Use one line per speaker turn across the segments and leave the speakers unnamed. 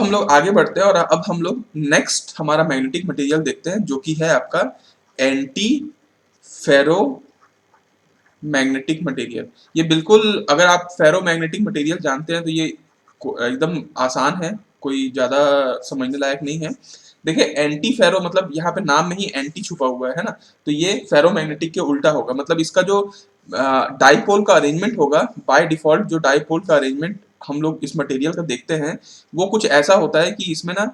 हम लोग आगे बढ़ते हैं और अब हम लोग नेक्स्ट हमारा मैग्नेटिक मटेरियल देखते हैं जो कि है आपका एंटी फेरो मैग्नेटिक मटेरियल। ये बिल्कुल, अगर आप फेरो मैग्नेटिक मटेरियल जानते हैं तो ये एकदम आसान है, कोई ज्यादा समझने लायक नहीं है। देखिए एंटी फेरो मतलब यहाँ पे नाम में ही एंटी छुपा हुआ है ना, तो ये फेरो मैग्नेटिक के उल्टा होगा। मतलब इसका जो डाइपोल का अरेंजमेंट होगा, बाय डिफॉल्ट जो डाइपोल का अरेंजमेंट हम लोग इस मटेरियल का देखते हैं वो कुछ ऐसा होता है कि इसमें ना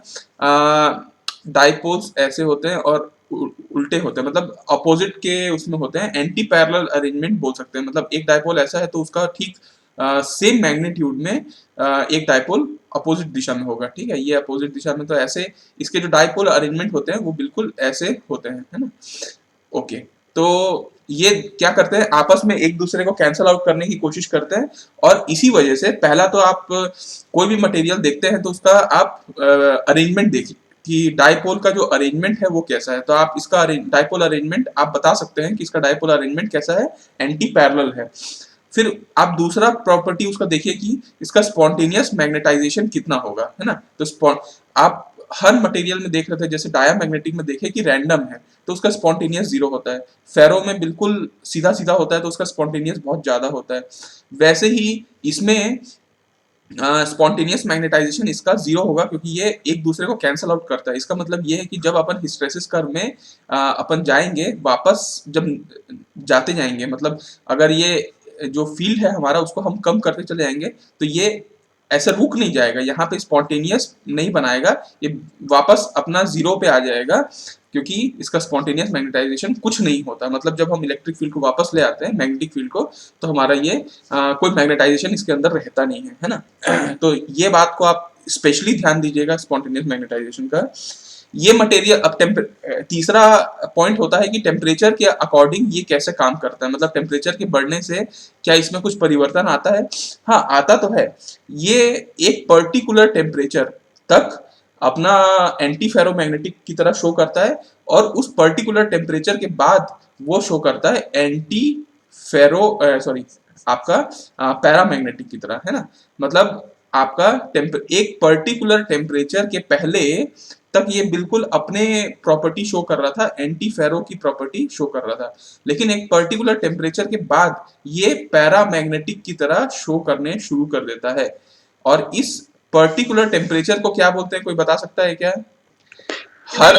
डाइपोल्स ऐसे होते हैं और उल्टे होते हैं, मतलब अपोजिट के उसमें होते हैं, एंटी पैरेलल अरेंजमेंट बोल सकते हैं। मतलब एक डाइपोल ऐसा है तो उसका ठीक सेम मैग्नीट्यूड में एक डाइपोल अपोजिट दिशा में होगा। ठीक है, ये अपोजिट दिशा में, तो ऐसे इसके जो डाइपोल अरेंजमेंट होते हैं वो बिल्कुल ऐसे होते हैं, है ना। ओके, तो ये क्या करते हैं, आपस में एक दूसरे को कैंसल आउट करने की कोशिश करते हैं। और इसी वजह से पहला तो आप कोई भी मटेरियल देखते हैं तो उसका आप अरेंजमेंट देखिए कि डाइपोल का जो अरेंजमेंट है वो कैसा है। तो आप इसका डाइपोल अरेंजमेंट आप बता सकते हैं कि इसका डाइपोल अरेंजमेंट कैसा है, एंटी पैरेलल है। फिर आप दूसरा प्रॉपर्टी उसका देखिए कि इसका स्पॉन्टेनियस मैग्नेटाइजेशन कितना होगा, है ना। तो आप हर मटेरियल में देख रहे थे, जैसे डायामैग्नेटिक में देखे कि रैंडम है तो उसका स्पॉन्टेनियस 0 होता है। फेरो में बिल्कुल सीधा सीधा होता है तो उसका स्पॉन्टेनियस बहुत ज्यादा होता है। वैसे ही इसमें स्पॉन्टेनियस मैग्नेटाइजेशन इसका 0 होगा, क्योंकि ये एक दूसरे को कैंसल आउट करता है। इसका मतलब ये है कि जब अपन हिस्टैरिसीस कर्व में अपन जाएंगे वापस, जब जाते जाएंगे, मतलब अगर ये जो फील्ड है हमारा उसको हम कम करते चले जाएंगे तो ये ऐसा रुक नहीं जाएगा, यहाँ पे स्पॉन्टेनियस नहीं बनाएगा, ये वापस अपना 0 पे आ जाएगा, क्योंकि इसका स्पॉन्टेनियस मैग्नेटाइजेशन कुछ नहीं होता। मतलब जब हम इलेक्ट्रिक फील्ड को वापस ले आते हैं, मैग्नेटिक फील्ड को, तो हमारा ये कोई मैग्नेटाइजेशन इसके अंदर रहता नहीं है, है ना। तो ये बात को आप स्पेशली ध्यान दीजिएगा स्पॉन्टेनियस मैग्नेटाइजेशन का। ये मटेरियल अब तीसरा पॉइंट होता है कि टेम्परेचर के अकॉर्डिंग ये कैसे काम करता है। मतलब टेम्परेचर के बढ़ने से क्या इसमें कुछ परिवर्तन आता है? हाँ, आता तो है। ये एक पर्टिकुलर टेम्परेचर तक अपना एंटी फेरोमैग्नेटिक की तरह शो करता है, और उस पर्टिकुलर टेम्परेचर के बाद वो शो करता है एंटी फेरो सॉरी आपका पैरामैग्नेटिक की तरह, है ना। मतलब आपका एक पर्टिकुलर टेम्परेचर के पहले तक ये बिल्कुल अपने प्रॉपर्टी शो कर रहा था, एंटी फेरो की प्रॉपर्टी शो कर रहा था, लेकिन एक पर्टिकुलर टेम्परेचर के बाद ये पैरामैग्नेटिक की तरह शो करने शुरू कर देता है। और इस पर्टिकुलर टेम्परेचर को क्या बोलते हैं, कोई बता सकता है क्या? हर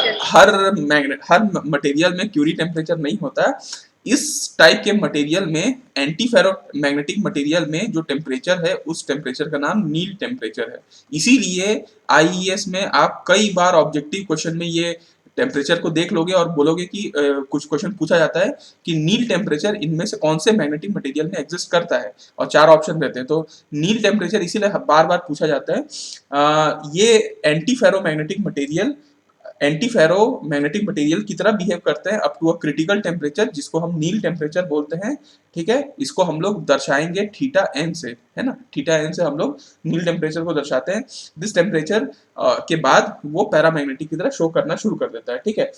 हर मटेरियल में क्यूरी टेम्परेचर नहीं होता। इस टाइप के मटेरियल में, एंटी फेरो मैग्नेटिक मटेरियल में जो टेम्परेचर है उस टेम्परेचर का नाम नील टेम्परेचर है। इसीलिए आईईएस में आप कई बार ऑब्जेक्टिव क्वेश्चन में ये टेम्परेचर को देख लोगे और बोलोगे कि कुछ क्वेश्चन पूछा जाता है कि नील टेम्परेचर इनमें से कौन से मैग्नेटिक मटेरियल में एग्जिस्ट करता है, और 4 ऑप्शन रहते हैं। तो नील टेम्परेचर इसीलिए बार बार पूछा जाता है। ये antiferromagnetic material antiferromagnetic material की तरह बिहेव करते हैं up to a critical temperature, जिसको हम नील टेम्परेचर बोलते हैं। ठीक है, इसको हम लोग दर्शाएंगे थीटा एन से, है ना। थीटा एन से हम लोग नील टेम्परेचर को दर्शाते हैं। दिस टेम्परेचर के बाद वो पैरामैग्नेटिक की तरह शो करना शुरू कर देता है। ठीक है,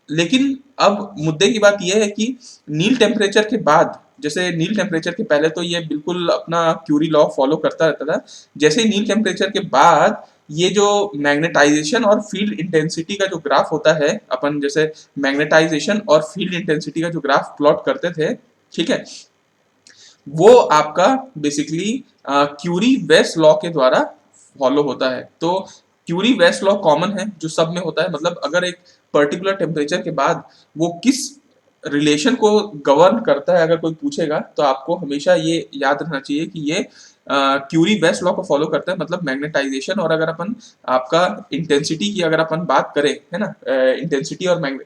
लेकिन अब मुद्दे की बात यह है कि नील टेम्परेचर के बाद, जैसे नील टेम्परेचर के पहले तो ये बिल्कुल अपना क्यूरी लॉ फॉलो करता रहता था, जैसे नील टेम्परेचर के बाद ये जो मैग्नेटाइजेशन और फील्ड इंटेंसिटी का जो ग्राफ होता है, अपन जैसे मैग्नेटाइजेशन और फील्ड इंटेंसिटी का जो ग्राफ प्लॉट करते थे, ठीक है, वो आपका बेसिकली क्यूरी वेस्ट लॉ के द्वारा फॉलो होता है। तो क्यूरी वेस्ट लॉ कॉमन है जो सब में होता है। मतलब अगर एक पर्टिकुलर टेम्परेचर के बाद वो किस रिलेशन को गवर्न करता है, अगर कोई पूछेगा तो आपको हमेशा ये याद रखना चाहिए कि ये क्यूरी वेस्ट लॉ को फॉलो करता है। मतलब मैग्नेटाइजेशन, और अगर अपन आपका इंटेंसिटी की अगर अपन बात करें, है ना, इंटेंसिटी और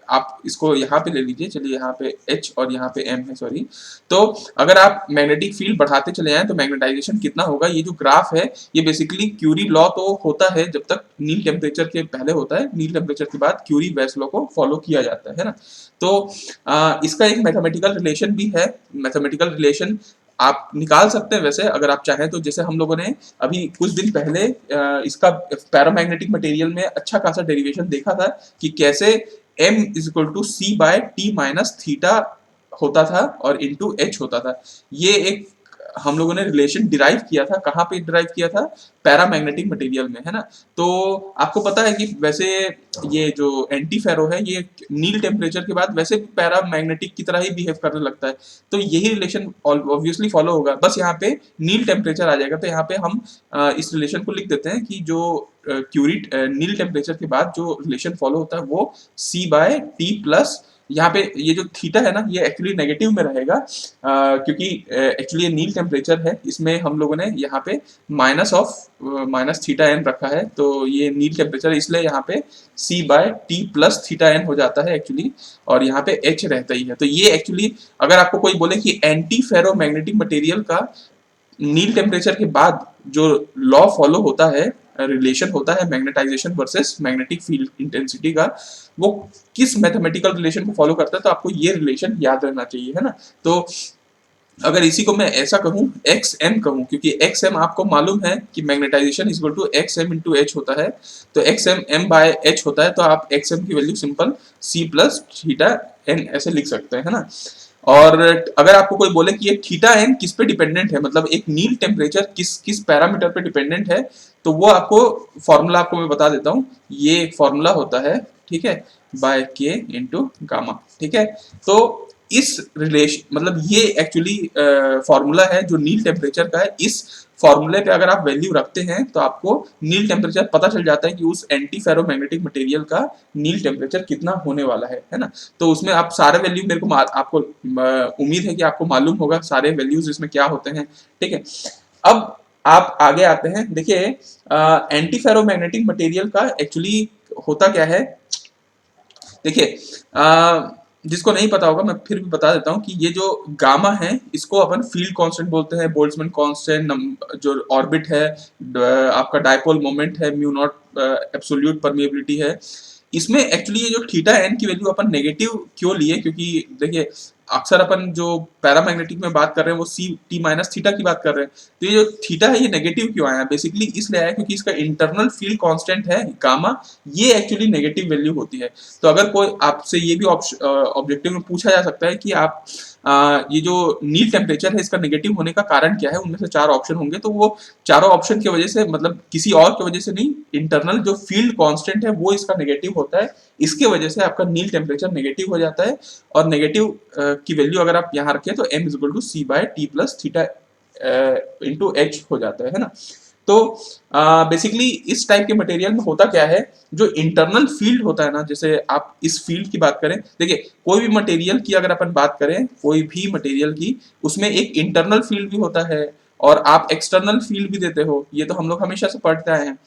आप इसको यहाँ पे ले लीजिए, चलिए यहाँ पे H और यहाँ पे M है, सॉरी। तो अगर आप मैग्नेटिक फील्ड बढ़ाते चले जाएं तो मैग्नेटाइजेशन कितना होगा, ये जो ग्राफ है ये बेसिकली क्यूरी लॉ तो होता है जब तक नील टेम्परेचर के पहले होता है, नील टेम्परेचर के बाद क्यूरी वेस्ट लॉ को फॉलो किया जाता है ना। तो इसका एक मैथमेटिकल रिलेशन भी है। मैथमेटिकल रिलेशन आप निकाल सकते हैं वैसे अगर आप चाहें तो। जैसे हम लोगों ने अभी कुछ दिन पहले इसका पैरामैग्नेटिक मटेरियल में अच्छा खासा डेरिवेशन देखा था कि कैसे m is equal to C by T minus theta होता था और इंटू एच होता था। ये एक हम लोगों ने रिलेशन डिराइव किया था, कहाँ पे डिराइव किया था, पैरामैग्नेटिक मटेरियल में, है ना। तो आपको पता है कि वैसे ये जो एंटी फेरो है ये नील टेम्परेचर के बाद वैसे भी पैरामैग्नेटिक की तरह ही बिहेव करने लगता है, तो यही रिलेशन ऑब्वियसली फॉलो होगा, बस यहाँ पे नील टेम्परेचर आ जाएगा। तो यहाँ पे हम इस रिलेशन को लिख देते हैं कि जो क्यूरिट नील टेम्परेचर के बाद जो रिलेशन फॉलो होता है वो C/T प्लस, यहाँ पे ये जो थीटा है ना ये एक्चुअली नेगेटिव में रहेगा, क्योंकि एक्चुअली ये नील टेम्परेचर है, इसमें हम लोगों ने यहाँ पे माइनस थीटा एन रखा है, तो ये नील टेम्परेचर इसलिए यहाँ पे C/T प्लस थीटा एन हो जाता है एक्चुअली, और यहाँ पे H रहता ही है। तो ये एक्चुअली अगर आपको कोई बोले कि एंटी फेरो मैग्नेटिक मटेरियल का नील टेम्परेचर के बाद जो लॉ फॉलो होता है, रिलेशन होता है magnetisation versus magnetic field intensity का, वो किस मैथमेटिकल रिलेशन को फॉलो करता है, तो आपको ये रिलेशन याद रहना चाहिए, है ना। तो अगर इसी को मैं ऐसा कहूँ XM कहूँ, क्योंकि XM आपको मालूम है कि magnetisation is equal to XM into H होता है, तो XM M/H होता है, तो आप XM की value simple C plus theta N ऐसे लिख सकते हैं, है ना। और अगर आपको कोई बोले कि ये थीटा एन किस पे डिपेंडेंट है, मतलब एक नील टेम्परेचर किस किस पैरामीटर पे डिपेंडेंट है, तो वो आपको फॉर्मूला आपको मैं बता देता हूँ। ये एक फॉर्मूला होता है, ठीक है, बाय के इंटू गामा, ठीक है। तो इस रिलेशन मतलब ये एक्चुअली फॉर्मूला है जो नील टेम्परेचर का है। इस फॉर्मूले पे अगर आप वैल्यू रखते हैं तो आपको नील टेम्परेचर पता चल जाता है कि उस एंटी फेरोमैग्नेटिक मटेरियल का नील टेम्परेचर कितना होने वाला है ना। तो उसमें आप सारे वैल्यू मेरे को आपको उम्मीद है कि आपको मालूम होगा सारे वैल्यूज इसमें क्या होते हैं, ठीक है। अब आप आगे आते हैं, देखिए एंटी फेरोमैग्नेटिक मटेरियल का एक्चुअली होता क्या है। देखिए जिसको नहीं पता होगा मैं फिर भी बता देता हूँ कि ये जो गामा है इसको अपन फील्ड कांस्टेंट बोलते हैं, बोल्ट्जमैन कांस्टेंट, जो ऑर्बिट है, आपका डायपोल मोमेंट है, म्यू नॉट एब्सोल्यूट परमिएबिलिटी है। इसमें एक्चुअली ये जो थीटा एन की वैल्यू अपन नेगेटिव क्यों लिए, क्योंकि देखिए अक्सर अपन जो पैरामैग्नेटिक में बात कर रहे हैं वो C/T माइनस थीटा की बात कर रहे हैं, तो ये जो थीटा है ये नेगेटिव क्यों आया, बेसिकली इसलिए आया क्योंकि इसका इंटरनल फील्ड कांस्टेंट है गामा, ये एक्चुअली नेगेटिव वैल्यू होती है। तो अगर कोई आपसे ये भी ऑब्जेक्टिव में पूछा जा सकता है कि आप ये जो नील टेम्परेचर है इसका नेगेटिव होने का कारण क्या है, उनमें से 4 ऑप्शन होंगे, तो वो चारों ऑप्शन की वजह से, मतलब किसी और की वजह से नहीं, इंटरनल जो फील्ड कांस्टेंट है वो इसका नेगेटिव होता है, इसके वजह से आपका नील टेम्परेचर नेगेटिव हो जाता है। और नेगेटिव की वैल्यू अगर आप यहाँ रखें तो m is equal to C/T plus theta into H हो जाता है ना। तो बेसिकली इस टाइप के मटेरियल में होता क्या है, जो इंटरनल फील्ड होता है ना, जैसे आप इस फील्ड की बात करें, देखिए कोई भी मटेरियल की अगर अपन बात करें, कोई भी मटेरियल की, उसमें एक इंटरनल फील्ड भी होता है और आप एक्सटर्नल फील्ड भी देते हो, ये तो हम लोग हमेशा से पढ़ते आए हैं।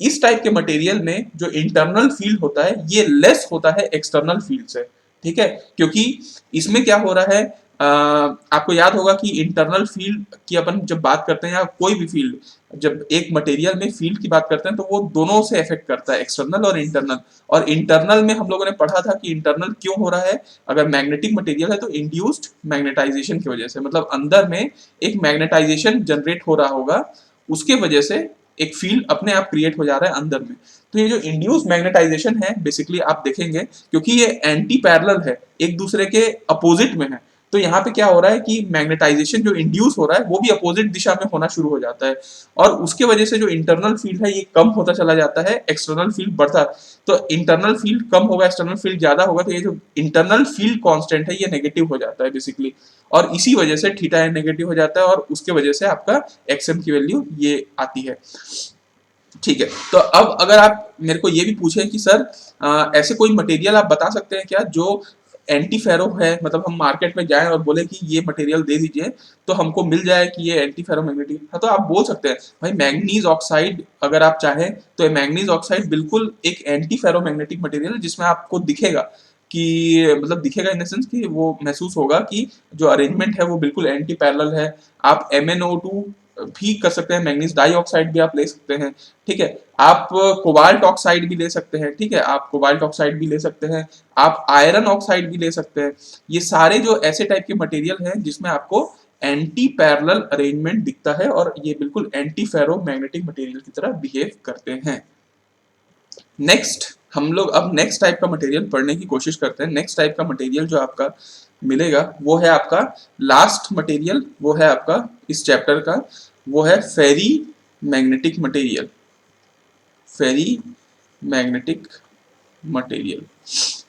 इस टाइप के मटेरियल में जो इंटरनल फील्ड होता है ये लेस होता है एक्सटर्नल फील्ड से, ठीक है, क्योंकि इसमें क्या हो रहा है, आपको याद होगा कि इंटरनल फील्ड की अपन जब बात करते हैं या कोई भी फील्ड, जब एक मटेरियल में फील्ड की बात करते हैं तो वो दोनों से इफेक्ट करता है, एक्सटर्नल और इंटरनल। और इंटरनल में हम लोगों ने पढ़ा था कि इंटरनल क्यों हो रहा है, अगर मैग्नेटिक मटेरियल है तो इंड्यूस्ड मैग्नेटाइजेशन की वजह से, मतलब अंदर में एक मैग्नेटाइजेशन जनरेट हो रहा होगा, उसके वजह से एक फील्ड अपने आप क्रिएट हो जा रहा है अंदर में। तो ये जो इंड्यूस मैग्नेटाइजेशन है बेसिकली आप देखेंगे, क्योंकि ये एंटी पैरेलल है, एक दूसरे के अपोजिट में है, तो यहाँ पे क्या हो रहा है कि मैग्नेटाइजेशन जो इंड्यूस हो रहा है वो भी अपोजिट दिशा में होना शुरू हो जाता है, और उसके वजह से जो इंटरनल फील्ड है ये कम होता चला जाता है, एक्सटर्नल फील्ड बढ़ता। तो इंटरनल फील्ड कम होगा, एक्सटर्नल फील्ड ज्यादा होगा, तो ये जो इंटरनल फील्ड कांस्टेंट है ये नेगेटिव हो जाता है बेसिकली, और इसी वजह से थीटा एन नेगेटिव हो जाता है, और उसके वजह से आपका XM की वैल्यू ये आती है, ठीक है। तो अब अगर आप मेरे को ये भी पूछे कि सर ऐसे कोई मटेरियल आप बता सकते हैं क्या जो एंटी फेरो है, मतलब हम मार्केट में जाएं और बोले कि ये मटेरियल दे दीजिए तो हमको मिल जाए कि ये एंटी फेरोमैग्नेटिक है, तो आप बोल सकते हैं भाई मैंगनीज ऑक्साइड, अगर आप चाहें तो मैंगनीज ऑक्साइड बिल्कुल एक एंटी फेरोमैग्नेटिक मटेरियल है, जिसमें आपको दिखेगा कि, मतलब दिखेगा इन द सेंस कि वो महसूस होगा कि जो अरेंजमेंट है वो बिल्कुल एंटी पैरेलल है। आप MnO2 भी कर सकते हैं, मैंगनीज डाइऑक्साइड भी आप ले सकते हैं, ठीक है। आप कोबाल्ट ऑक्साइड भी ले सकते हैं, ठीक है, आप कोबाल्ट ऑक्साइड भी ले सकते हैं, आप आयरन ऑक्साइड भी ले सकते हैं। ये सारे जो ऐसे टाइप के मटेरियल हैं जिसमें आपको एंटी पैरेलल अरेंजमेंट दिखता है और ये बिल्कुल एंटी फेरो मैग्नेटिक मटेरियल की तरह बिहेव करते हैं। नेक्स्ट हम लोग अब नेक्स्ट टाइप का मटेरियल पढ़ने की कोशिश करते हैं। नेक्स्ट टाइप का मटेरियल जो आपका मिलेगा वो है आपका लास्ट मटेरियल, वो है आपका इस चैप्टर का, वो है फेरी मैग्नेटिक मटेरियल। फेरी मैग्नेटिक मटेरियल,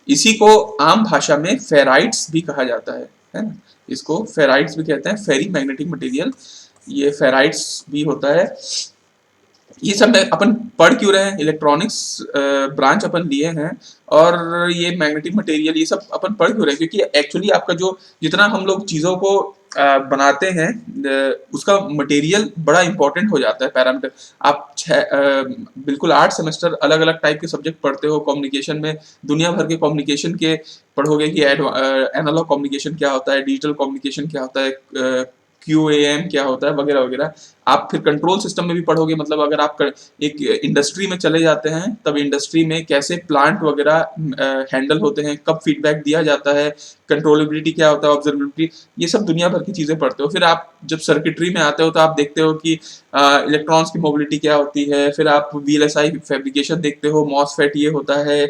इसी को आम भाषा में फेराइट्स भी कहा जाता है ना, इसको फेराइट्स भी कहते हैं, फेरी मैग्नेटिक मटेरियल, ये फेराइट्स भी होता है। ये सब अपन पढ़ क्यों रहे हैं, इलेक्ट्रॉनिक्स ब्रांच अपन लिए हैं, और ये मैग्नेटिक मटेरियल ये सब अपन पढ़ क्यों रहे हैं, क्योंकि एक्चुअली आपका जो जितना हम लोग चीज़ों को बनाते हैं उसका मटेरियल बड़ा इंपॉर्टेंट हो जाता है, पैरामीटर। आप बिल्कुल 8 सेमेस्टर अलग अलग टाइप के सब्जेक्ट पढ़ते हो कम्युनिकेशन में, दुनिया भर के कम्युनिकेशन के पढ़ोगे कि एनालॉग कम्युनिकेशन क्या होता है, डिजिटल कम्युनिकेशन क्या होता है, QAM क्या होता है, वगैरह वगैरह। आप फिर कंट्रोल सिस्टम में भी पढ़ोगे, मतलब अगर आप एक इंडस्ट्री में चले जाते हैं तब इंडस्ट्री में कैसे प्लांट वगैरह हैंडल होते हैं, कब फीडबैक दिया जाता है, कंट्रोलेबिलिटी क्या होता है, ऑब्जर्वेबिलिटी, ये सब दुनिया भर की चीज़ें पढ़ते हो। फिर आप जब सर्किटरी में आते हो तो आप देखते हो कि इलेक्ट्रॉन्स की मोबिलिटी क्या होती है, फिर आप VLSI फैब्रिकेशन देखते हो, मॉसफेट ये होता है,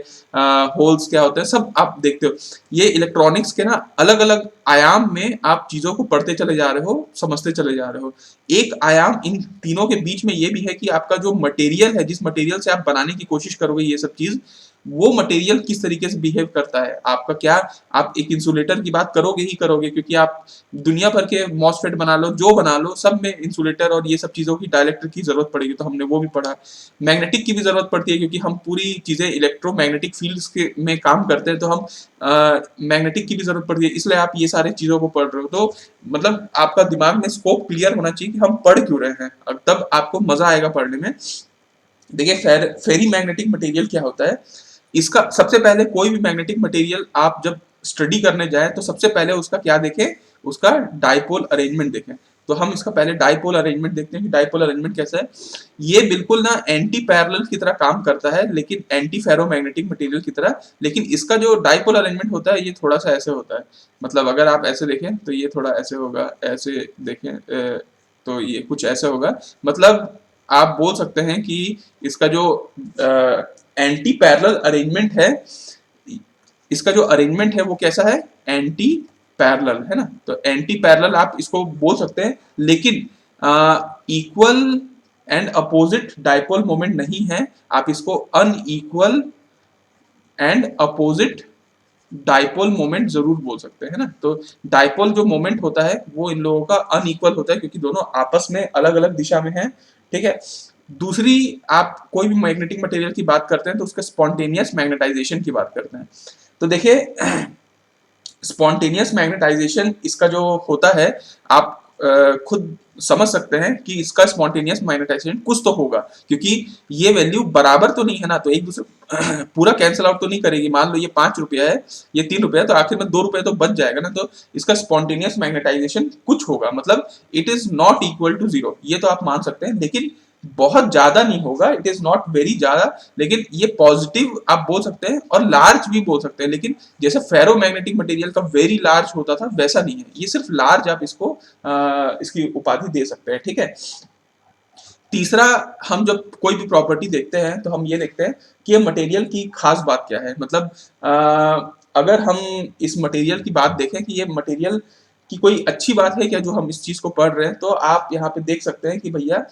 होल्स क्या होते हैं, सब आप देखते हो। ये इलेक्ट्रॉनिक्स के ना अलग अलग आयाम में आप चीज़ों को पढ़ते चले जा रहे हो, समझते चले जा रहे हो। एक आयाम इन तीनों के बीच में ये भी है कि आपका जो मटेरियल है, जिस मटेरियल से आप बनाने की कोशिश करोगे ये सब चीज़, वो मटेरियल किस तरीके से बिहेव करता है, आपका क्या, आप एक इंसुलेटर की बात करोगे ही करोगे, क्योंकि आप दुनिया भर के मॉसफेट बना लो, जो बना लो, सब में इंसुलेटर और ये सब चीज़ों की डाइलेक्ट्रिक की जरूरत पड़ेगी, तो हमने वो भी पढ़ा। मैग्नेटिक की भी जरूरत पड़ती है, क्योंकि हम पूरी चीज़ें इलेक्ट्रोमैग्नेटिक फील्ड्स के में काम करते हैं, तो हम मैग्नेटिक की भी जरूरत पड़ती है, इसलिए आप ये सारे चीज़ों को पढ़ रहे हो। तो मतलब आपका दिमाग में स्कोप क्लियर होना चाहिए कि हम पढ़ क्यों रहे हैं, तब आपको मजा आएगा पढ़ने में। देखिए फेरी मैग्नेटिक मटेरियल क्या होता है, इसका सबसे पहले कोई भी मैग्नेटिक मटेरियल आप जब स्टडी करने जाए तो सबसे पहले उसका क्या देखें, उसका डाइपोल अरेंजमेंट देखें। तो हम इसका पहले डाइपोल अरेंजमेंट देखते हैं कि डाइपोल अरेंजमेंट कैसा है। ये बिल्कुल ना एंटी पैरेलल की तरह काम करता है, लेकिन एंटी फेरोमैग्नेटिक मटेरियल की तरह, लेकिन इसका जो डाइपोल अरेंजमेंट होता है ये थोड़ा सा ऐसे होता है। मतलब अगर आप ऐसे देखें तो ये थोड़ा ऐसे होगा, ऐसे देखें तो ये कुछ ऐसे होगा। मतलब आप बोल सकते हैं कि इसका जो एंटी पैरेलल अरेंजमेंट है, इसका जो अरेंजमेंट है वो कैसा है, एंटी पैरेलल है ना। तो एंटी पैरेलल आप इसको बोल सकते हैं, लेकिन equal and opposite dipole moment नहीं है, आप इसको unequal and opposite dipole moment जरूर बोल सकते हैं ना। तो डाइपोल जो मोमेंट होता है वो इन लोगों का अनइक्वल होता है, क्योंकि दोनों आपस में अलग अलग दिशा में हैं, ठीक है। दूसरी, आप कोई भी मैग्नेटिक मटेरियल की बात करते हैं तो उसके स्पॉन्टेनियस मैग्नेटाइजेशन की बात करते हैं। तो देखिए स्पॉन्टेनियस मैग्नेटाइजेशन इसका जो होता है, आप खुद समझ सकते हैं कि इसका स्पॉन्टेनियस मैग्नेटाइजेशन कुछ तो होगा, क्योंकि ये वैल्यू बराबर तो नहीं है ना, तो एक दूसरे पूरा कैंसिल आउट तो नहीं करेगी। मान लो ये 5 रुपया है, ये 3 रुपया है, तो आखिर में 2 रुपये तो बच जाएगा ना। तो इसका स्पॉन्टेनियस मैग्नेटाइजेशन कुछ होगा, मतलब it is not equal to 0, ये तो आप मान सकते हैं, लेकिन बहुत ज्यादा नहीं होगा, इट इज नॉट वेरी ज्यादा। लेकिन ये पॉजिटिव आप बोल सकते हैं और लार्ज भी बोल सकते हैं, लेकिन जैसे फेरोमैग्नेटिक मटेरियल का वेरी लार्ज होता था वैसा नहीं है, ये सिर्फ लार्ज आप इसको इसकी उपाधि दे सकते हैं, ठीक है। तीसरा, हम जब कोई भी प्रॉपर्टी देखते हैं तो हम ये देखते हैं कि ये मटेरियल की खास बात क्या है। मतलब अगर हम इस मटेरियल की बात देखें कि ये मटेरियल की कोई अच्छी बात है क्या जो हम इस चीज को पढ़ रहे हैं, तो आप यहाँ पे देख सकते हैं कि भैया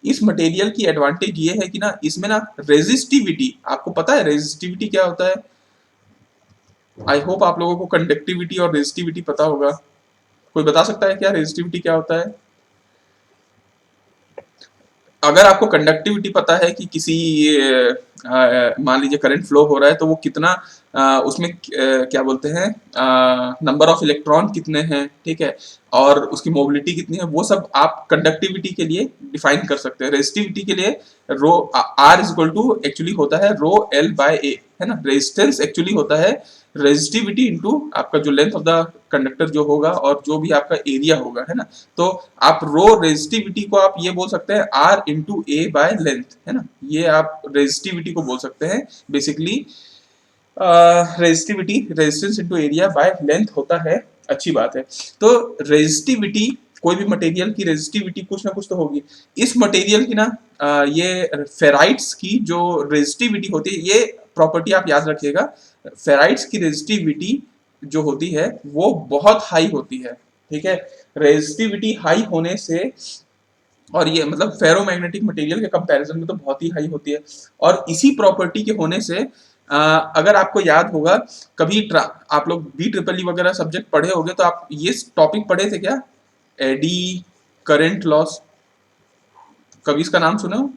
इस मटेरियल की एडवांटेज ये है कि ना इसमें ना रेजिस्टिविटी, आपको पता है रेजिस्टिविटी क्या होता है? आई होप आप लोगों को कंडक्टिविटी और रेजिस्टिविटी पता होगा। कोई बता सकता है क्या रेजिस्टिविटी क्या होता है? अगर आपको कंडक्टिविटी पता है कि किसी मान लीजिए करंट फ्लो हो रहा है, तो वो कितना उसमें क्या बोलते हैं, नंबर ऑफ इलेक्ट्रॉन कितने हैं, ठीक है, और उसकी मोबिलिटी कितनी है, वो सब आप कंडक्टिविटी के लिए डिफाइन कर सकते हैं। रेजिस्टिविटी के लिए rho R is equal to actually होता है रो एल बाय ए, है ना। रेजिस्टेंस एक्चुअली होता है रेजिस्टिविटी इंटू आपका जो लेंथ ऑफ द कंडक्टर जो होगा और जो भी आपका एरिया होगा, है ना। तो आप रो रेजिस्टिविटी को आप ये बोल सकते हैं R into A by length, है ना। ये आप रेजिस्टिविटी को बोल सकते हैं basically. Resistivity resistance into area by length होता है, अच्छी बात है। तो रेजिस्टिविटी, कोई भी मटेरियल की रेजिस्टिविटी कुछ ना कुछ तो होगी। इस मटेरियल की ना ये फेराइट्स की जो रेजिस्टिविटी होती है, ये प्रॉपर्टी आप याद रखिएगा, फेराइट्स की रेजिस्टिविटी जो होती है वो बहुत हाई होती है, ठीक है। रेजिस्टिविटी हाई होने से, और ये मतलब फेरोमैग्नेटिक मटेरियल के कंपैरिजन में तो बहुत ही हाई होती है, और इसी प्रॉपर्टी के होने से अगर आपको याद होगा कभी आप लोग बी ट्रिपल ई वगैरह सब्जेक्ट पढ़े होंगे तो आप ये टॉपिक पढ़े थे क्या, एडी करंट लॉस, कभी इसका नाम सुने हो?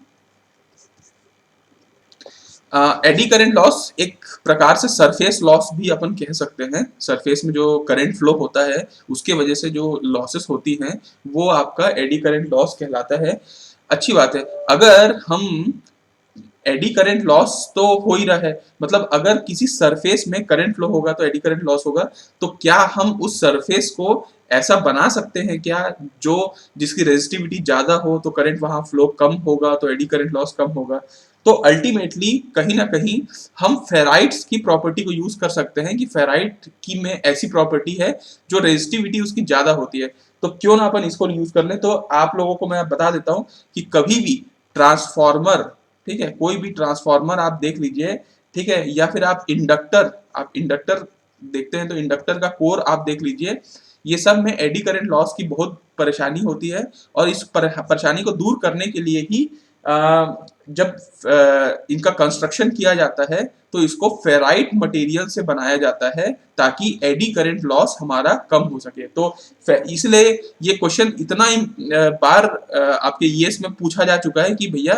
एडी करंट लॉस एक प्रकार से सरफेस लॉस भी अपन कह सकते हैं। सरफेस में जो करंट फ्लो होता है उसके वजह से जो लॉसेस होती हैं वो आपका एडी करंट लॉस कहलाता है। अच्छी बात है, अगर हम एडी करंट लॉस तो हो ही रहा है, मतलब अगर किसी सरफेस में करंट फ्लो होगा तो एडी करंट लॉस होगा, तो क्या हम उस सरफेस को ऐसा बना सकते हैं क्या जो जिसकी रेजिस्टिविटी ज्यादा हो तो करंट वहां फ्लो कम होगा तो एडी करंट लॉस कम होगा? तो अल्टीमेटली कहीं ना कहीं हम फेराइट्स की प्रॉपर्टी को यूज कर सकते हैं कि फेराइट की में ऐसी प्रॉपर्टी है जो रेजिस्टिविटी उसकी ज्यादा होती है। तो क्यों ना अपन इसको यूज कर लें। तो आप लोगों को मैं बता देता हूं कि कभी भी ट्रांसफॉर्मर, ठीक है, कोई भी ट्रांसफॉर्मर आप देख लीजिए, ठीक है, या फिर आप इंडक्टर देखते हैं तो इंडक्टर का कोर आप देख लीजिए, ये सब में एडी करंट लॉस की बहुत परेशानी होती है। और इस परेशानी को दूर करने के लिए ही जब इनका कंस्ट्रक्शन किया जाता है तो इसको फेराइट मटेरियल से बनाया जाता है ताकि एडी करंट लॉस हमारा कम हो सके। तो इसलिए ये क्वेश्चन इतना ही बार आपके ईएस में पूछा जा चुका है कि भैया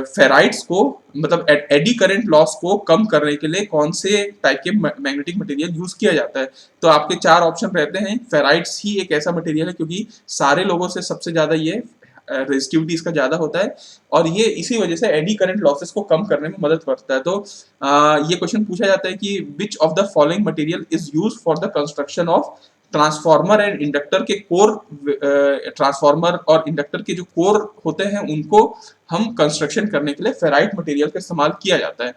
फेराइट्स को मतलब एडी करंट लॉस को कम करने के लिए कौन से टाइप के मैग्नेटिक मटेरियल यूज किया जाता है। तो आपके चार ऑप्शन रहते हैं, फेराइट्स ही एक ऐसा मटेरियल है क्योंकि सारे लोगों से सबसे ज्यादा ये रेजिस्टिविटी इसका ज्यादा होता है और ये इसी वजह से एडी करंट लॉसेस को कम करने में मदद करता है। तो ये क्वेश्चन पूछा जाता है कि विच of the following material is used for the construction of transformer and inductor के कोर, ट्रांसफार्मर और इंडक्टर के जो कोर होते हैं उनको हम कंस्ट्रक्शन करने के लिए फेराइट मटेरियल का इस्तेमाल किया जाता है।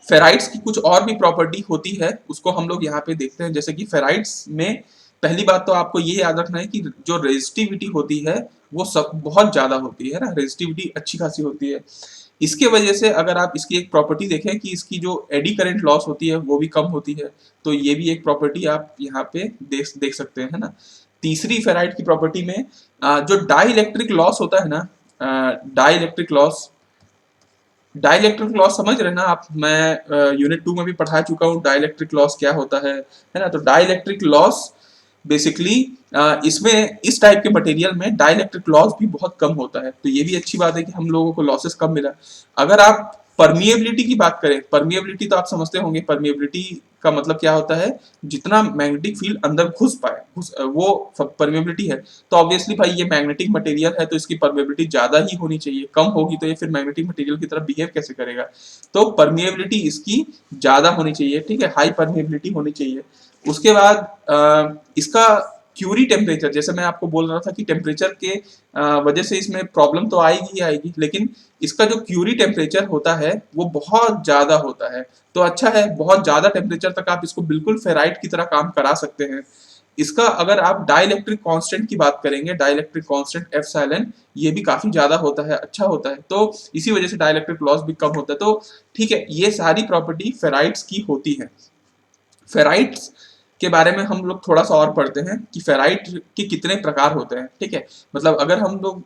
फेराइट्स की कुछ और भी प्रॉपर्टी होती है उसको हम लोग यहाँ पे देखते हैं, जैसे कि फेराइट्स में पहली बात तो आपको ये याद रखना है कि जो रेजिस्टिविटी होती है वो सब बहुत ज्यादा होती है ना, रेजिस्टिविटी अच्छी खासी होती है। इसके वजह से अगर आप इसकी एक प्रॉपर्टी देखें कि इसकी जो एडी करंट लॉस होती है वो भी कम होती है, तो ये भी एक प्रॉपर्टी आप यहाँ पे देख सकते हैं, है ना। तीसरी फेराइट की प्रॉपर्टी में जो डाई इलेक्ट्रिक लॉस होता है ना, dielectric loss, dielectric loss समझ रहे ना आप, मैं यूनिट 2 में भी पढ़ा चुका हूँ डाइलेक्ट्रिक लॉस क्या होता है ना। तो डाइलेक्ट्रिक लॉस बेसिकली इसमें इस टाइप के मटेरियल में डाइलेक्ट्रिक लॉस भी बहुत कम होता है, तो ये भी अच्छी बात है कि हम लोगों को लॉसेस कम मिला। अगर आप परमिएबिलिटी की बात करें, परमिएबिलिटी तो आप समझते होंगे, परमिएबिलिटी का मतलब क्या होता है, जितना मैग्नेटिक फील्ड अंदर घुस पाए वो परमिएबिलिटी है। तो ऑब्वियसली भाई ये मैग्नेटिक मटेरियल है तो इसकी परमिएबिलिटी ज्यादा ही होनी चाहिए, कम होगी तो ये फिर मैग्नेटिक मटेरियल की तरह बिहेव कैसे करेगा। तो परमिएबिलिटी इसकी ज्यादा होनी चाहिए, ठीक है, हाई परमिएबिलिटी होनी चाहिए। उसके बाद इसका क्यूरी टेम्परेचर, जैसे मैं आपको बोल रहा था कि टेम्परेचर के वजह से इसमें प्रॉब्लम तो आएगी ही आएगी, लेकिन इसका जो क्यूरी टेम्परेचर होता है वो बहुत ज्यादा होता है। तो अच्छा है, बहुत ज्यादा टेम्परेचर तक आप इसको बिल्कुल फेराइट की तरह काम करा सकते हैं। इसका अगर आप डाइलेक्ट्रिक कांस्टेंट की बात करेंगे, डाइलेक्ट्रिक कांस्टेंट एप्सिलॉन, ये भी काफी ज्यादा होता है, अच्छा होता है, तो इसी वजह से डाइलेक्ट्रिक लॉस भी कम होता है। तो ठीक है, ये सारी प्रॉपर्टी फेराइट्स की होती है। फेराइट्स के बारे में हम लोग थोड़ा सा और पढ़ते हैं कि फेराइट के कितने प्रकार होते हैं, ठीक है। मतलब अगर हम लोग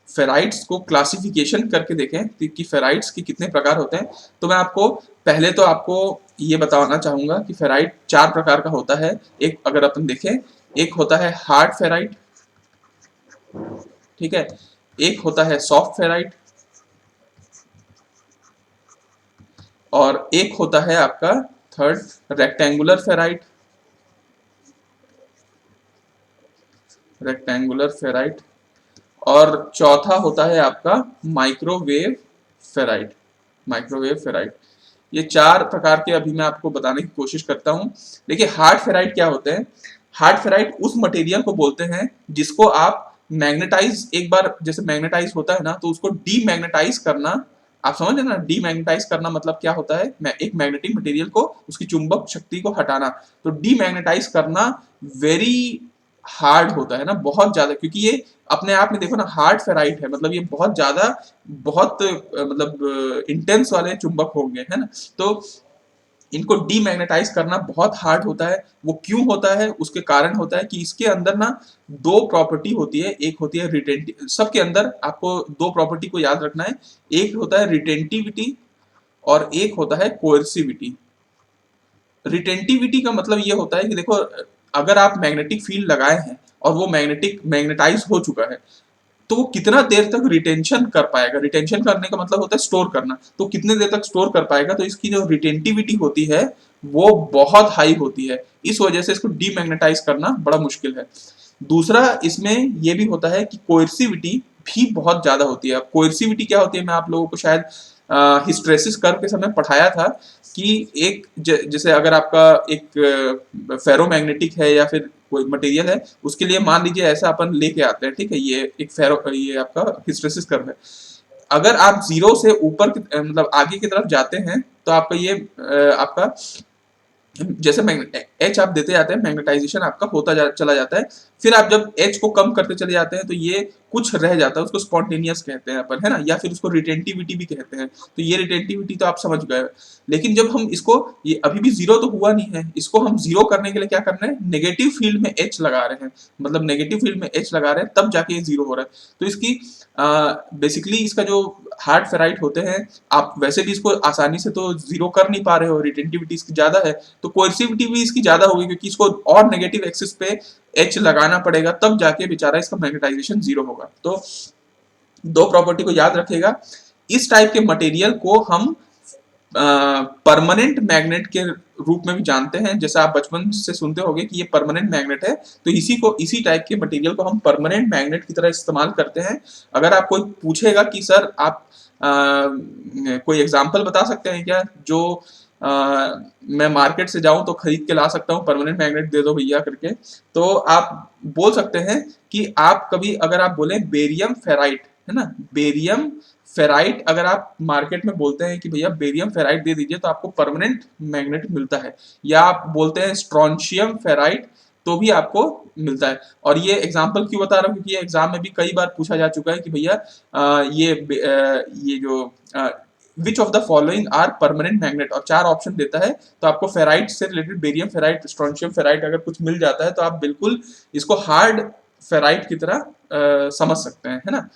फेराइट्स को क्लासिफिकेशन करके देखें कि फेराइट्स के कितने प्रकार होते हैं, तो मैं आपको पहले तो आपको ये बताना चाहूंगा कि फेराइट 4 प्रकार का होता है। एक अगर अपन देखें, एक होता है हार्ड फेराइट, ठीक है, एक होता है सॉफ्ट फेराइट, और एक होता है आपका third rectangular ferrite, rectangular ferrite, और चौथा होता है आपका माइक्रोवेव फेराइट, माइक्रोवेव फेराइट। ये 4 प्रकार के अभी मैं आपको बताने की कोशिश करता हूं। देखिए हार्ड फेराइट क्या होते हैं, हार्ड फेराइट उस मटेरियल को बोलते हैं जिसको आप मैग्नेटाइज, एक बार जैसे मैग्नेटाइज होता है ना तो उसको डीमैग्नेटाइज करना, आप समझ रहे ना, डीमैग्नेटाइज करना मतलब क्या होता है, एक मैग्नेटिक मटेरियल को उसकी चुंबक शक्ति को हटाना। तो डीमैग्नेटाइज करना वेरी हार्ड होता है ना, बहुत ज्यादा, क्योंकि ये अपने आप में देखो ना हार्ड फेराइट है, मतलब ये बहुत ज्यादा, बहुत मतलब इंटेंस वाले चुंबक होंगे, है ना। तो इनको डीमैग्नेटाइज करना बहुत हार्ड होता है। वो क्यों होता है, उसके कारण होता है कि इसके अंदर ना दो प्रॉपर्टी होती है। एक होती है रिटेंटिव, सबके अंदर आपको दो प्रॉपर्टी को याद रखना है। एक होता है रिटेंटिविटी और एक होता है कोएर्सिविटी। रिटेंटिविटी का मतलब ये होता है कि देखो, अगर आप मैग्नेटिक फील्ड लगाए हैं और वो मैग्नेटाइज हो चुका है, तो वो कितना देर तक रिटेंशन कर पाएगा। रिटेंशन करने का मतलब होता है स्टोर करना, तो कितने देर तक स्टोर कर पाएगा। तो इसकी जो रिटेंटिविटी होती है वो बहुत हाई होती है, इस वजह से इसको डीमैग्नेटाइज करना बड़ा मुश्किल है। दूसरा इसमें ये भी होता है कि कोएर्सिविटी भी बहुत ज्यादा होती है। अब कोएर्सिविटी क्या होती है, मैं आप लोगों को शायद हिस्ट्रेसिस कर्व के समय पढ़ाया था कि एक जैसे अगर आपका एक फेरोमैग्नेटिक है या फिर कोई मटेरियल है, उसके लिए मान लीजिए ऐसा अपन लेके आते हैं, ठीक है, ये एक ये आपका हिस्ट्रेसिस कर्व है। अगर आप जीरो से ऊपर मतलब आगे की तरफ जाते हैं तो आपका ये आपका जैसे एच आप देते जाते हैं, मैग्नेटाइजेशन आपका चला जाता है। फिर आप जब एच को कम करते चले जाते हैं तो ये कुछ रह जाता है, उसको स्पॉन्टेनियस कहते हैं अपन, है ना, या फिर उसको रिटेंटिविटी भी कहते हैं। तो ये रिटेंटिविटी तो आप समझ गए। लेकिन जब हम इसको, ये अभी भी जीरो तो हुआ नहीं है, इसको हम जीरो करने के लिए क्या करना है, नेगेटिव फील्ड में एच लगा रहे हैं, मतलब नेगेटिव फील्ड में एच लगा रहे हैं, तब जाके ये जीरो हो रहा है। तो इसकी बेसिकली इसका जो हार्ड फेराइट होते हैं, आप वैसे भी इसको आसानी से तो जीरो कर नहीं पा रहे हो, रिटेंटिविटी इसकी ज्यादा है, तो कोएर्सिविटी भी इसकी ज्यादा होगी, क्योंकि इसको और नेगेटिव एक्सिस पे एच लगाना पड़ेगा, तब जाके बेचारा इसका मैग्नेटाइजेशन जीरो होगा। तो दो प्रॉपर्टी को याद रखेगा। इस टाइप के मटेरियल को हम परमानेंट मैग्नेट के रूप में भी जानते हैं। जैसा आप बचपन से सुनते होंगे कि ये परमानेंट मैग्नेट है, तो इसी टाइप के मटेरियल को हम परमानेंट मैग्नेट की तरह इस्तेमाल करते हैं। अगर आप कोई पूछेगा कि सर आप कोई एग्जांपल बता सकते हैं क्या, जो मैं मार्केट से जाऊं तो खरीद के ला सकता हूं, परमानेंट मैग्नेट दे दो भैया करके, तो आप बोल सकते हैं कि आप कभी अगर आप बोले बेरियम फेराइट, है ना, बेरियम फेराइट अगर आप मार्केट में बोलते हैं कि भैया बेरियम फेराइट दे दीजिए, तो आपको परमानेंट मैग्नेट मिलता है। या आप बोलते हैं स्ट्रॉन्शियम फेराइट, तो भी आपको मिलता है। और ये एग्जांपल क्यों बता रहा हूँ, क्योंकि ये एग्जाम में भी कई बार पूछा जा चुका है कि भैया ये जो which of the following are permanent magnet, और चार ऑप्शन देता है, तो आपको फेराइट से related barium ferrite, strontium ferrite अगर कुछ मिल जाता है, तो आप बिल्कुल इसको हार्ड फेराइट की तरह समझ सकते हैं, है ना।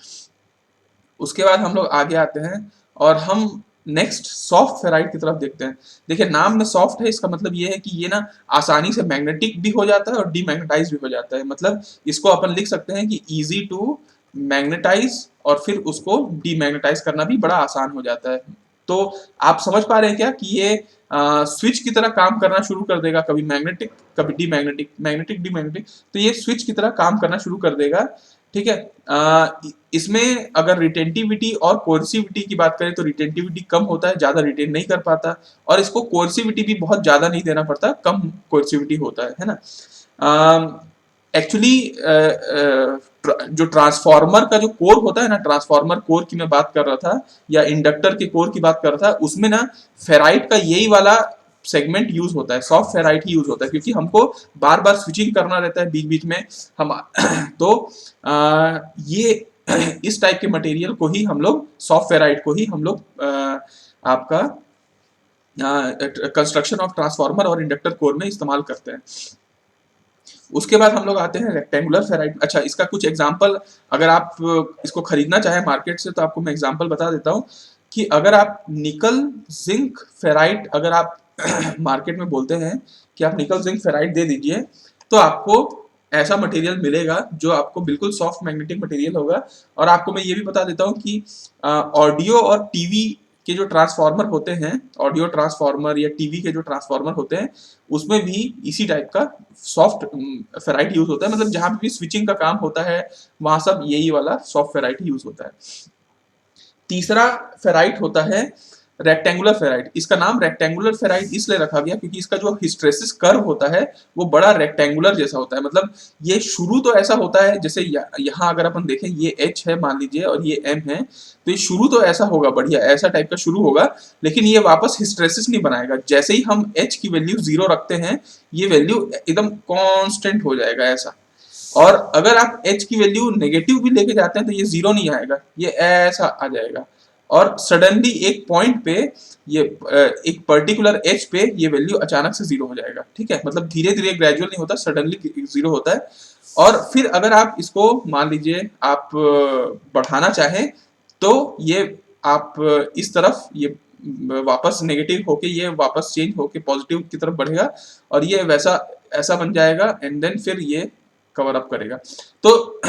उसके बाद हम लोग आगे आते हैं और हम नेक्स्ट सॉफ्ट फेराइट की तरफ देखते हैं। देखिए नाम में सॉफ्ट है, इसका मतलब ये है कि ये ना आसानी से मैग्नेटिक भी हो जाता है और डीमैग्नेटाइज भी हो जाता है। मतलब इसको अपन लिख सकते हैं कि इजी टू मैग्नेटाइज, और फिर उसको डीमैग्नेटाइज करना भी बड़ा आसान हो जाता है। तो आप समझ पा रहे हैं क्या कि ये स्विच की तरह काम करना शुरू कर देगा, कभी मैग्नेटिक कभी डीमैग्नेटिक, मैग्नेटिक डीमैग्नेटिक, तो ये स्विच की तरह काम करना शुरू कर देगा। ठीक है, इसमें अगर रिटेंटिविटी और कोर्सिविटी की बात करें तो रिटेंटिविटी कम होता है, ज्यादा रिटेन नहीं कर पाता, और इसको कोर्सिविटी भी बहुत ज्यादा नहीं देना पड़ता, कम कोर्सिविटी होता है ना। एक्चुअली जो ट्रांसफार्मर का जो कोर होता है ना, ट्रांसफार्मर कोर की मैं बात कर रहा था, या इंडक्टर के कोर की बात कर रहा था, उसमें ना फेराइट का यही वाला सेगमेंट यूज होता है, सॉफ्ट फेराइट ही यूज होता है, क्योंकि हमको बार बार स्विचिंग करना रहता है बीच बीच में हम तो ये इस टाइप के मटेरियल को ही हम लोग, सॉफ्ट फेराइट को ही हम लोग आपका कंस्ट्रक्शन ऑफ ट्रांसफार्मर और इंडक्टर कोर में इस्तेमाल करते हैं। उसके बाद हम लोग आते हैं रेक्टेंगुलर फेराइट। अच्छा, इसका कुछ एग्जांपल, अगर आप इसको खरीदना चाहें मार्केट से, तो आपको मैं एग्जांपल बता देता हूं कि अगर आप निकल जिंक फेराइट, अगर आप मार्केट में बोलते हैं कि आप निकल जिंक फेराइट दे दीजिए, तो आपको ऐसा मटेरियल मिलेगा जो आपको बिल्कुल सॉफ्ट मैग्नेटिक मटेरियल होगा। और आपको मैं ये भी बता देता हूँ कि ऑडियो और टीवी के जो ट्रांसफार्मर होते हैं, ऑडियो ट्रांसफार्मर या टीवी के जो ट्रांसफार्मर होते हैं, उसमें भी इसी टाइप का सॉफ्ट फेराइट यूज होता है। मतलब जहां भी स्विचिंग का काम होता है वहां सब यही वाला सॉफ्ट फेराइट यूज होता है। तीसरा फेराइट होता है रेक्टेंगुलर फेराइट। इसका नाम रेक्टेंगुलर फेराइट इसलिए रखा गया क्योंकि इसका जो हिस्ट्रेसिस कर्व होता है वो बड़ा रेक्टेंगुलर जैसा होता है। मतलब ये शुरू तो ऐसा होता है, जैसे यहाँ अगर अपन देखें ये H है मान लीजिए और ये M है, तो ये शुरू तो ऐसा होगा, बढ़िया ऐसा टाइप का शुरू होगा, लेकिन ये वापस हिस्ट्रेसिस नहीं बनाएगा। जैसे ही हम H की वैल्यू 0 रखते हैं, ये वैल्यू एकदम कॉन्स्टेंट हो जाएगा ऐसा। और अगर आप H की वैल्यू नेगेटिव भी लेके जाते हैं तो ये 0 नहीं आएगा, ये ऐसा आ जाएगा। और सडनली एक पॉइंट पे ये एक पर्टिकुलर एज पे ये वैल्यू अचानक से जीरो हो जाएगा, ठीक है। मतलब धीरे धीरे ग्रेजुअल नहीं होता, सडनली जीरो होता है। और फिर अगर आप इसको मान लीजिए आप बढ़ाना चाहें तो ये आप इस तरफ ये वापस नेगेटिव होके ये वापस चेंज होके पॉजिटिव की तरफ बढ़ेगा और ये वैसा ऐसा बन जाएगा एंड देन फिर ये कवर अप करेगा। तो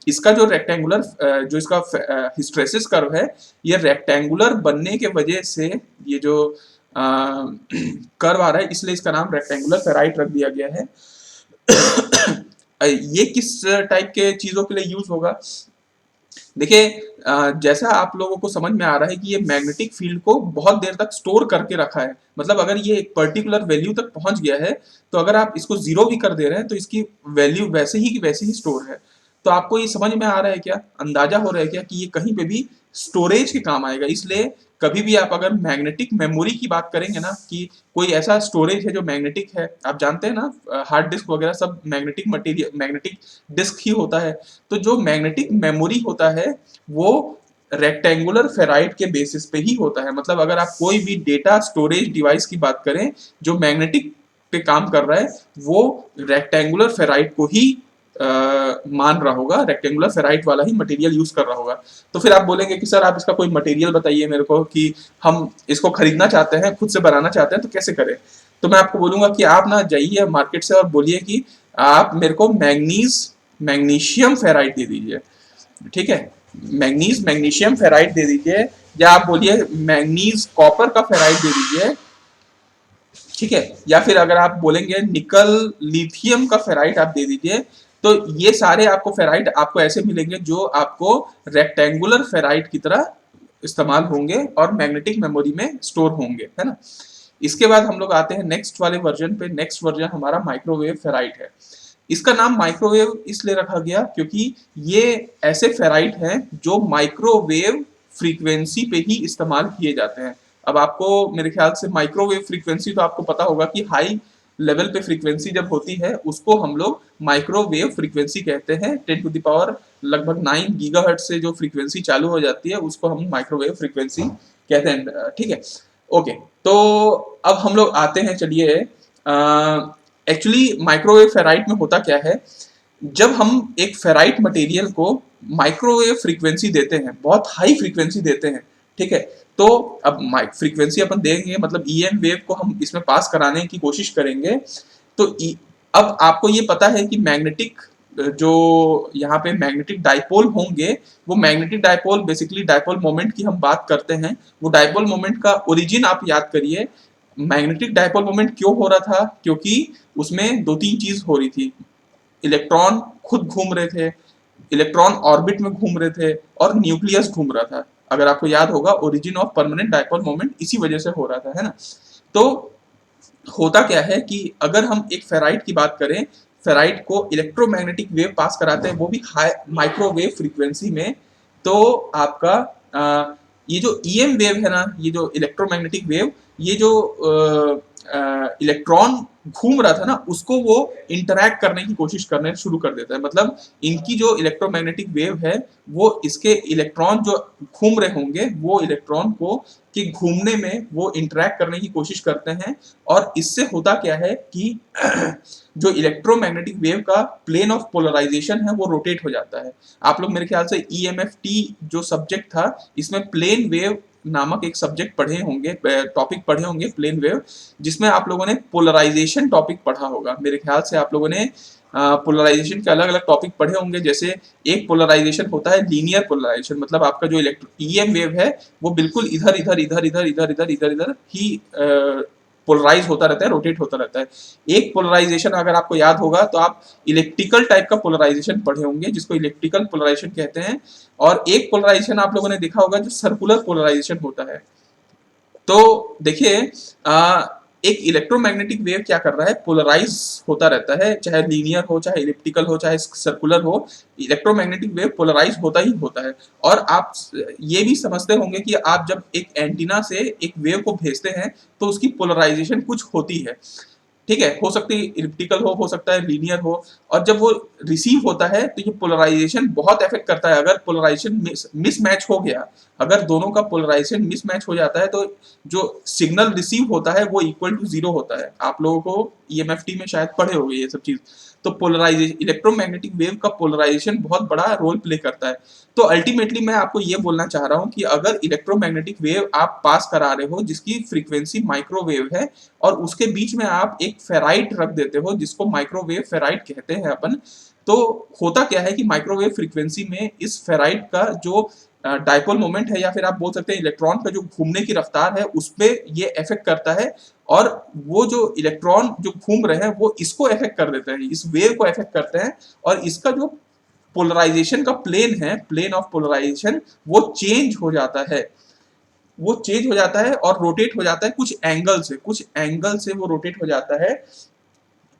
इसका जो रेक्टेंगुलर जो इसका हिस्टैरिसीस कर्व है, ये रेक्टेंगुलर बनने के वजह से ये जो कर्व आ रहा है, इसलिए इसका नाम रेक्टेंगुलर फेराइट रख दिया गया है। ये किस टाइप के चीजों के लिए यूज होगा? देखिए जैसा आप लोगों को समझ में आ रहा है कि ये मैग्नेटिक फील्ड को बहुत देर तक स्टोर करके रखा है। मतलब अगर ये एक पर्टिकुलर वैल्यू तक पहुंच गया है तो अगर आप इसको जीरो भी कर दे रहे हैं तो इसकी वैल्यू वैसे ही की वैसे ही स्टोर है। तो आपको ये समझ में आ रहा है क्या, अंदाजा हो रहा है क्या कि ये कहीं पे भी स्टोरेज के काम आएगा। इसलिए कभी भी आप अगर मैग्नेटिक मेमोरी की बात करेंगे ना कि कोई ऐसा स्टोरेज है जो मैग्नेटिक है, आप जानते हैं ना हार्ड डिस्क वगैरह सब मैग्नेटिक मटेरियल मैग्नेटिक डिस्क ही होता है। तो जो मैग्नेटिक मेमोरी होता है वो रेक्टेंगुलर फेराइट के बेसिस पे ही होता है। मतलब अगर आप कोई भी डेटा स्टोरेज डिवाइस की बात करें जो मैग्नेटिक पे काम कर रहा है वो रेक्टेंगुलर फेराइट को ही मान रहा होगा, रेक्टेंगुलर फेराइट वाला ही मटेरियल यूज कर रहा होगा। तो फिर आप बोलेंगे कि सर आप इसका कोई मटेरियल बताइए मेरे को कि हम इसको खरीदना चाहते हैं, खुद से बनाना चाहते हैं, तो कैसे करें? तो मैं आपको बोलूंगा कि आप ना जाइए मार्केट से और बोलिए कि आप मेरे को मैग्नीशियम फेराइट दे दीजिए, ठीक है। मैग्नीशियम फेराइट दे दीजिए, या आप बोलिए मैग्नीज कॉपर का फेराइट दे दीजिए, ठीक है। या फिर अगर आप बोलेंगे निकल लिथियम का फेराइट आप दे दीजिए। तो ये सारे आपको फेराइट आपको ऐसे मिलेंगे जो आपको रेक्टेंगुलर फेराइट की तरह इस्तेमाल होंगे और मैग्नेटिक मेमोरी में स्टोर होंगे, है ना। इसके बाद हम लोग आते हैं नेक्स्ट वाले वर्जन पे। नेक्स्ट वर्जन हमारा माइक्रोवेव फेराइट है। इसका नाम माइक्रोवेव इसलिए रखा गया क्योंकि ये ऐसे फेराइट हैं जो माइक्रोवेव फ्रीक्वेंसी पे ही इस्तेमाल किए जाते हैं। अब आपको मेरे ख्याल से माइक्रोवेव फ्रीक्वेंसी तो आपको पता होगा कि हाई लेवल पे फ्रीक्वेंसी जब होती है उसको हम लोग माइक्रोवेव फ्रीक्वेंसी कहते हैं। 10 टू द पावर लगभग 9 गीगाहर्ट्ज से जो फ्रीक्वेंसी चालू हो जाती है उसको हम माइक्रोवेव फ्रीक्वेंसी कहते हैं, ठीक है। ओके, तो अब हम लोग आते हैं, चलिए एक्चुअली माइक्रोवेव फेराइट में होता क्या है, जब हम एक फेराइट मटेरियल को माइक्रोवेव फ्रीक्वेंसी देते हैं, बहुत हाई फ्रीक्वेंसी देते हैं, ठीक है। तो अब फ्रीक्वेंसी अपन देंगे मतलब ईएम वेव को हम इसमें पास कराने की कोशिश करेंगे। तो अब आपको ये पता है कि मैग्नेटिक जो यहाँ पे मैग्नेटिक डाइपोल होंगे, वो magnetic dipole basically dipole moment की हम बात करते हैं। वो डाइपोल मोमेंट का ओरिजिन आप याद करिए। मैग्नेटिक डाइपोल मोमेंट क्यों हो रहा था? क्योंकि उसमें दो तीन चीज हो रही थी। इलेक्ट्रॉन खुद घूम रहे थे, इलेक्ट्रॉन ऑर्बिट में घूम रहे थे और न्यूक्लियस घूम रहा था। अगर आपको याद होगा origin of permanent dipole moment इसी वजह से हो रहा था, है ना। तो होता क्या है कि अगर हम एक फेराइट की बात करें, फेराइट को इलेक्ट्रोमैग्नेटिक वेव पास कराते हैं वो भी हाई माइक्रोवेव फ्रीक्वेंसी में, तो आपका ये जो ईएम वेव है ना, ये जो इलेक्ट्रोमैग्नेटिक वेव, ये जो इलेक्ट्रॉन घूम रहा था ना उसको वो इंटरैक्ट करने की कोशिश करने शुरू कर देता है। मतलब इनकी जो इलेक्ट्रोमैग्नेटिक वेव है वो इसके इलेक्ट्रॉन जो घूम रहे होंगे वो इलेक्ट्रॉन को कि घूमने में वो इंटरैक्ट करने की कोशिश करते हैं। और इससे होता क्या है कि जो इलेक्ट्रोमैग्नेटिक वेव का प्लेन ऑफ पोलराइजेशन है वो रोटेट हो जाता है। आप लोग मेरे ख्याल से ईएमएफटी जो सब्जेक्ट था इसमें प्लेन वेव नामक एक सब्जेक्ट पढ़े होंगे, टॉपिक पढ़े होंगे प्लेन वेव, जिसमें आप लोगों ने पोलराइजेशन टॉपिक पढ़ा होगा। मेरे ख्याल से आप लोगों ने पोलराइजेशन के अलग अलग टॉपिक पढ़े होंगे। जैसे एक पोलराइजेशन होता है लीनियर पोलराइजेशन, मतलब आपका जो ईएम वेव है वो बिल्कुल इधर इधर इधर इधर इधर इधर इधर इधर ही पोलराइज होता रहता है, रोटेट होता रहता है। एक पोलराइजेशन अगर आपको याद होगा तो आप इलेक्ट्रिकल टाइप का पोलराइजेशन पढ़े होंगे जिसको इलेक्ट्रिकल पोलराइजेशन कहते हैं। और एक पोलराइजेशन आप लोगों ने देखा होगा जो सर्कुलर पोलराइजेशन होता है। तो देखिए एक इलेक्ट्रोमैग्नेटिक वेव क्या कर रहा है, पोलराइज होता रहता है, चाहे लीनियर हो, चाहे इलिप्टिकल हो, चाहे सर्कुलर हो, इलेक्ट्रोमैग्नेटिक वेव पोलराइज होता ही होता है। और आप ये भी समझते होंगे कि आप जब एक एंटीना से एक वेव को भेजते हैं तो उसकी पोलराइजेशन कुछ होती है, ठीक है। हो सकती है इलिप्टिकल हो सकता है लीनियर हो। और जब वो रिसीव होता है तो ये पोलराइजेशन बहुत इफेक्ट करता है। अगर पोलराइजेशन मिसमैच हो गया अगर दोनों का पोलराइजेशन मिसमैच हो जाता है तो जो सिग्नल रिसीव होता है वो इक्वल टू जीरो होता है। आप लोगों को ईएमएफटी में शायद पढ़े होंगे ये सब चीज। तो पोलराइजेशन, इलेक्ट्रोमैग्नेटिक वेव का पोलराइजेशन बहुत बड़ा रोल प्ले करता है। तो अल्टीमेटली मैं आपको ये बोलना चाह रहा हूँ कि अगर इलेक्ट्रोमैग्नेटिक वेव आप पास करा रहे हो जिसकी फ्रीक्वेंसी माइक्रोवेव है, और उसके बीच में आप एक फेराइट रख देते हो जिसको माइक्रोवेव फेराइट कहते हैं अपन, तो होता क्या है कि माइक्रोवेव फ्रीक्वेंसी में इस फेराइट का जो डाइपोल मोमेंट है, या फिर आप बोल सकते हैं इलेक्ट्रॉन का जो घूमने की रफ्तार है, उस पे ये इफेक्ट करता है। और वो जो इलेक्ट्रॉन जो घूम रहे हैं वो इसको इफेक्ट कर देते हैं, इस वेव को इफेक्ट करते हैं, और इसका जो पोलराइजेशन का प्लेन है, प्लेन ऑफ पोलराइजेशन, वो चेंज हो जाता है। वो चेंज हो जाता है और रोटेट हो जाता है कुछ एंगल से वो रोटेट हो जाता है।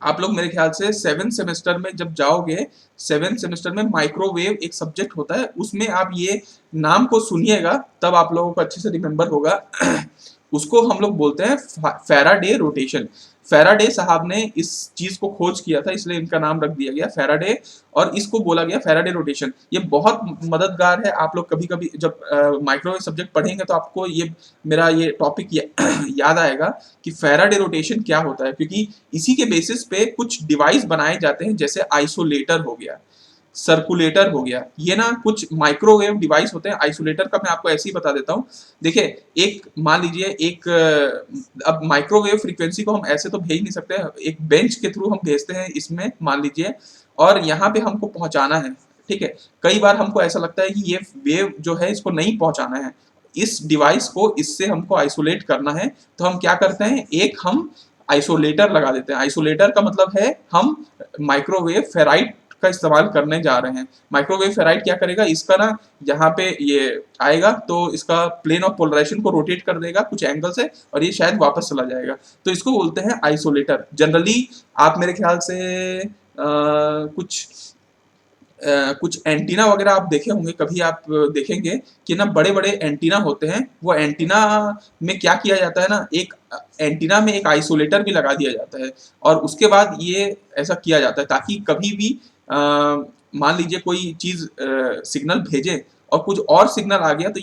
आप लोग मेरे ख्याल से 7th सेमेस्टर में जब जाओगे, 7th सेमेस्टर में माइक्रोवेव एक सब्जेक्ट होता है, उसमें आप ये नाम को सुनिएगा तब आप लोगों को अच्छे से रिमेम्बर होगा। उसको हम लोग बोलते हैं फैराडे रोटेशन। फैराडे साहब ने इस चीज को खोज किया था, इसलिए इनका नाम रख दिया गया फैराडे, और इसको बोला गया फैराडे रोटेशन। ये बहुत मददगार है। आप लोग कभी कभी जब माइक्रोवेव सब्जेक्ट पढ़ेंगे तो आपको ये मेरा ये टॉपिक याद आएगा कि फैराडे रोटेशन क्या होता है, क्योंकि इसी के बेसिस पे कुछ डिवाइस बनाए जाते हैं, जैसे आइसोलेटर हो गया, सर्कुलेटर हो गया। ये ना कुछ माइक्रोवेव डिवाइस होते हैं। आइसोलेटर का मैं आपको ऐसे ही बता देता हूँ। देखिए, एक मान लीजिए एक अब माइक्रोवेव फ्रीक्वेंसी को हम ऐसे तो भेज नहीं सकते, एक बेंच के थ्रू हम भेजते हैं इसमें मान लीजिए, और यहाँ पे हमको पहुंचाना है। ठीक है, कई बार हमको ऐसा लगता है कि ये वेव जो है इसको नहीं पहुंचाना है, इस डिवाइस को इससे हमको आइसोलेट करना है, तो हम क्या करते हैं, एक हम आइसोलेटर लगा देते हैं। आइसोलेटर का मतलब है हम माइक्रोवेव फेराइट का इस्तेमाल करने जा रहे हैं। माइक्रोवेव फेराइट क्या करेगा, इसका ना यहाँ पे ये आएगा तो इसका प्लेन ऑफ पोलराइजेशन को रोटेट कर देगा कुछ एंगल से, और ये शायद वापस चला जाएगा। तो इसको बोलते हैं आइसोलेटर। जनरली आप मेरे ख्याल से कुछ एंटीना वगैरह आप देखे होंगे, कभी आप देखेंगे कि ना बड़े बड़े एंटीना होते हैं, वो एंटीना में क्या किया जाता है ना, एक एंटीना में एक आइसोलेटर भी लगा दिया जाता है, और उसके बाद ये ऐसा किया जाता है ताकि कभी भी मान लीजिए कोई चीज सिग्नल भेजे और कुछ और सिग्नल आ गया, तो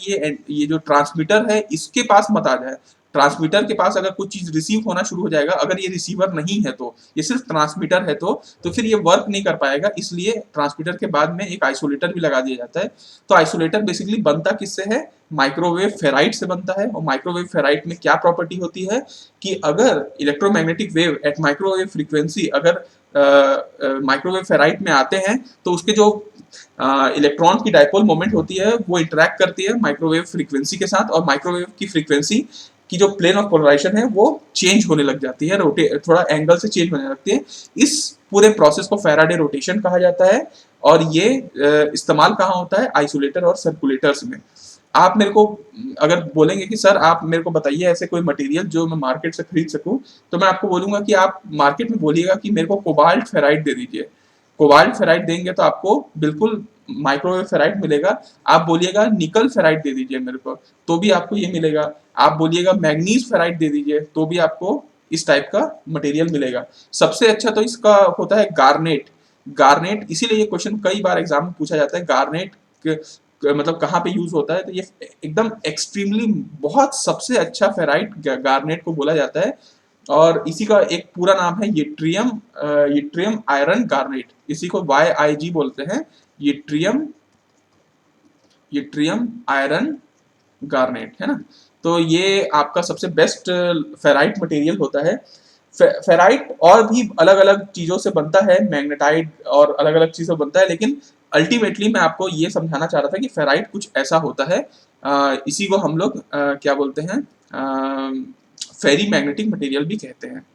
ये जो ट्रांसमीटर है इसके पास मत आ जाए। ट्रांसमीटर के पास अगर कुछ चीज रिसीव होना शुरू हो जाएगा, अगर ये रिसीवर नहीं है तो, ये सिर्फ ट्रांसमीटर है तो फिर ये वर्क नहीं कर पाएगा। इसलिए ट्रांसमीटर के बाद में एक आइसोलेटर भी लगा दिया जाता है। तो आइसोलेटर बेसिकली बनता किससे है, माइक्रोवेव फेराइट से बनता है। और माइक्रोवेव फेराइट में क्या प्रॉपर्टी होती है कि अगर electromagnetic wave eight microwave frequency अगर माइक्रोवेव फेराइट में आते हैं, तो उसके जो इलेक्ट्रॉन की डाइपोल मोमेंट होती है वो इंटरेक्ट करती है माइक्रोवेव फ्रीक्वेंसी के साथ, और माइक्रोवेव की फ्रीक्वेंसी की जो प्लेन ऑफ पोलराइजेशन है वो चेंज होने लग जाती है, थोड़ा एंगल से चेंज होने लगती है। इस पूरे प्रोसेस को फैराडे रोटेशन कहा जाता है, और ये इस्तेमाल कहाँ होता है, आइसोलेटर और सर्कुलेटर्स में। आप मेरे को अगर बोलेंगे कि सर आप मेरे को बताइए ऐसे कोई मटेरियल जो मैं मार्केट से खरीद सकूं, तो मैं आपको बोलूंगा कि आप मार्केट में बोलिएगा कि मेरे को कोबाल्ट फेराइट दे दीजिए। कोबाल्ट फेराइट देंगे तो आपको बिल्कुल माइक्रोवेव फेराइट मिलेगा। आप बोलिएगा निकल फेराइट दे दीजिए मेरे को, तो भी आपको ये मिलेगा। आप बोलिएगा मैग्नीज फेराइट दे दीजिए, तो भी आपको इस टाइप का मटेरियल मिलेगा। सबसे अच्छा तो इसका होता है गार्नेट। गार्नेट इसीलिए ये क्वेश्चन कई बार एग्जाम में पूछा जाता है, गार्नेट मतलब कहाँ पे यूज होता है, तो ये एकदम एक्सट्रीमली बहुत सबसे अच्छा फेराइट गार्नेट को बोला जाता है। और इसी का एक पूरा नाम है यट्रियम आयरन गार्नेट, इसी को YIG बोलते हैं, यट्रियम यट्रियम आयरन गार्नेट, है ना। तो ये आपका सबसे बेस्ट फेराइट मटेरियल होता है। फेराइट और भी अलग अलग चीजों से बनता है, मैग्नेटाइट और अलग अलग चीजों से बनता है, लेकिन अल्टीमेटली मैं आपको ये समझाना चाह रहा था कि फेराइट कुछ ऐसा होता है। इसी को हम लोग क्या बोलते हैं, फेरी मैग्नेटिक मटेरियल भी कहते हैं।